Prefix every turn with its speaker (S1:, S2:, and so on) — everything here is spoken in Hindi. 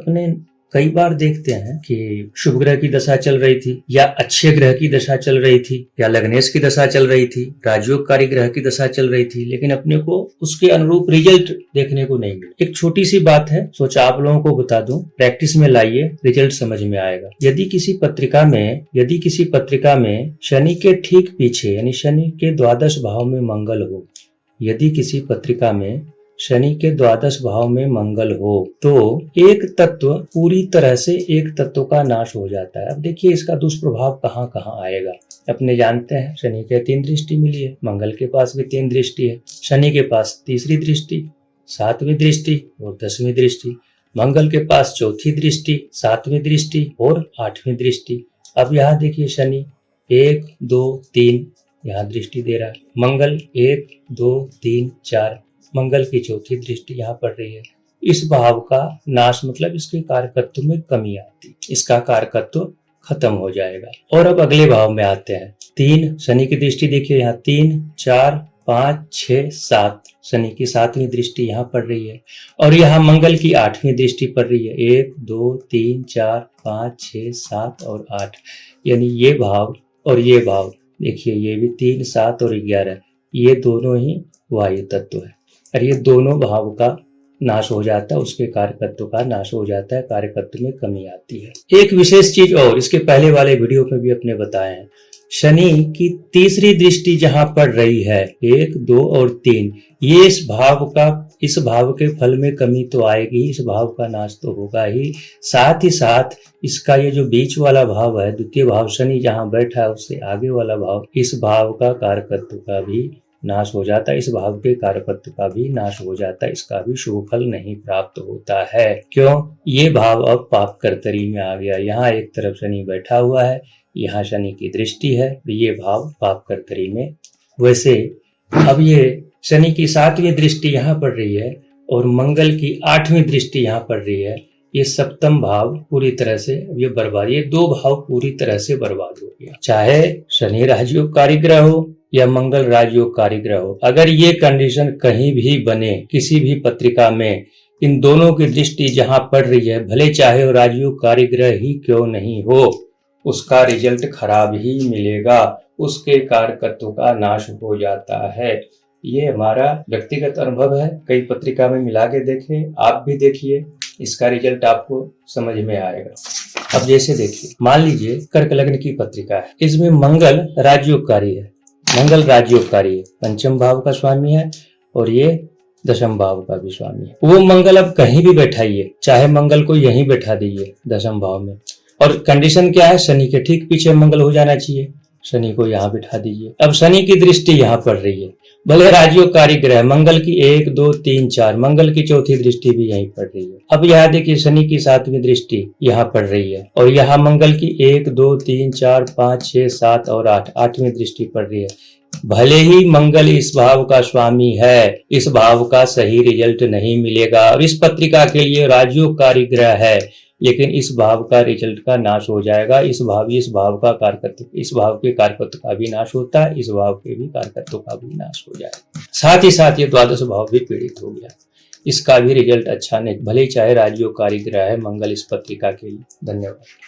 S1: अपने कई बार देखते हैं कि शुभ ग्रह की दशा चल रही थी या अच्छे ग्रह की दशा चल रही थी या लग्नेश की दशा चल रही थी, राजयोगकारी ग्रह की दशा चल रही थी, लेकिन अपने को उसके अनुरूप रिजल्ट देखने को नहीं मिले। एक छोटी सी बात है, सोचा आप लोगों को बता दूं, प्रैक्टिस में लाइए, रिजल्ट समझ में आएगा। यदि किसी पत्रिका में शनि के ठीक पीछे यानी शनि के द्वादश भाव में मंगल हो, यदि किसी पत्रिका में शनि के द्वादश भाव में मंगल हो तो एक तत्व पूरी तरह से एक तत्व का नाश हो जाता है। अब देखिए इसका दुष्प्रभाव कहाँ कहाँ आएगा। अपने जानते हैं शनि के 3 दृष्टि मिली है, मंगल के पास भी 3 दृष्टि है, शनि के पास तीसरी दृष्टि, 7वीं दृष्टि और 10वीं दृष्टि, मंगल के पास 4थी दृष्टि, 7वीं दृष्टि और 8वीं दृष्टि। अब यहाँ देखिए शनि 1 2 3 यहाँ दृष्टि दे रहा है, मंगल 1 2 3 4, मंगल की 4थी दृष्टि यहाँ पड़ रही है। इस भाव का नाश मतलब इसके कारकत्व में कमी आती, इसका कारकत्व खत्म हो जाएगा। और अब अगले भाव में आते हैं। 3 शनि की दृष्टि देखिए यहाँ 3 4 5 6 7, शनि की 7वीं दृष्टि यहाँ पड़ रही है और यहाँ मंगल की 8वीं दृष्टि पड़ रही है। 1 2 3 4 5 6 7 और 8, यानी ये भाव और ये भाव देखिए, ये भी 3 7 और 11, ये दोनों ही वायु तत्व है और ये दोनों भाव का नाश हो जाता है, उसके कार्यकत्व का नाश हो जाता है, कार्यकत्व में कमी आती है। एक विशेष चीज और इसके पहले वाले वीडियो में भी अपने बताए हैं, शनि की तीसरी दृष्टि जहां पड़ रही है 1 2 और 3, ये इस भाव के फल में कमी तो आएगी, इस भाव का नाश तो होगा ही, साथ ही साथ इसका ये जो बीच वाला भाव है, द्वितीय भाव शनि जहां बैठा है उससे आगे वाला भाव, इस भाव का कारकत्व का भी नाश हो जाता है, इस भाव के कारकत्व का भी नाश हो जाता है, इसका भी शुभ फल नहीं प्राप्त होता है। क्यों? ये भाव अब पाप कर्तरी में आ गया। यहाँ एक तरफ शनि बैठा हुआ है, यहाँ शनि की दृष्टि है, ये भाव पाप कर्तरी में। वैसे अब ये शनि की 7वीं दृष्टि यहाँ पड़ रही है और मंगल की 8वीं दृष्टि यहाँ पड़ रही है, ये सप्तम भाव पूरी तरह से ये बर्बाद, ये 2 भाव पूरी तरह से बर्बाद हो गया। चाहे शनि राजयोगकारी ग्रह हो या मंगल राजयोगकारी ग्रह हो, अगर ये कंडीशन कहीं भी बने किसी भी पत्रिका में, इन दोनों की दृष्टि जहां पड़ रही है, भले चाहे वो राजयोगकारी ग्रह ही क्यों नहीं हो, उसका रिजल्ट खराब ही मिलेगा, उसके कारकत्व का नाश हो जाता है। ये हमारा व्यक्तिगत अनुभव है, कई पत्रिका में मिला के देखे, आप भी देखिए, इसका रिजल्ट आपको समझ में आएगा। अब जैसे देखिए, मान लीजिए कर्क लग्न की पत्रिका है, इसमें मंगल राजयोगकारी है, मंगल राजयोगकारी है, 5म भाव का स्वामी है और ये 10म भाव का भी स्वामी है। वो मंगल अब कहीं भी बैठाइए, चाहे मंगल को यहीं बैठा दीजिए 10म भाव में, और कंडीशन क्या है, शनि के ठीक पीछे मंगल हो जाना चाहिए, शनि को यहाँ बिठा दीजिए। अब शनि की दृष्टि यहाँ पड़ रही है, भले राजयोगकारी ग्रह, मंगल की 1 2 3 4, मंगल की 4थी दृष्टि भी यहीं पड़ रही है। अब यहाँ देखिए शनि की 7वीं दृष्टि यहाँ पड़ रही है और यहाँ मंगल की 1 2 3 4 5 6 7 और 8, 8वीं दृष्टि पड़ रही है। भले ही मंगल इस भाव का स्वामी है, इस भाव का सही रिजल्ट नहीं मिलेगा। अब इस पत्रिका के लिए राजयोगकारी ग्रह है, लेकिन इस भाव का रिजल्ट का नाश हो जाएगा, इस भाव का कारकत्व, इस भाव के कारकत्व का भी नाश होता है, इस भाव के भी कारकत्व का भी नाश हो जाएगा। साथ ही साथ ये द्वादश भाव भी पीड़ित हो गया, इसका भी रिजल्ट अच्छा नहीं, भले चाहे राजयोगकारी ग्रह है मंगल इस पत्रिका के लिए। धन्यवाद।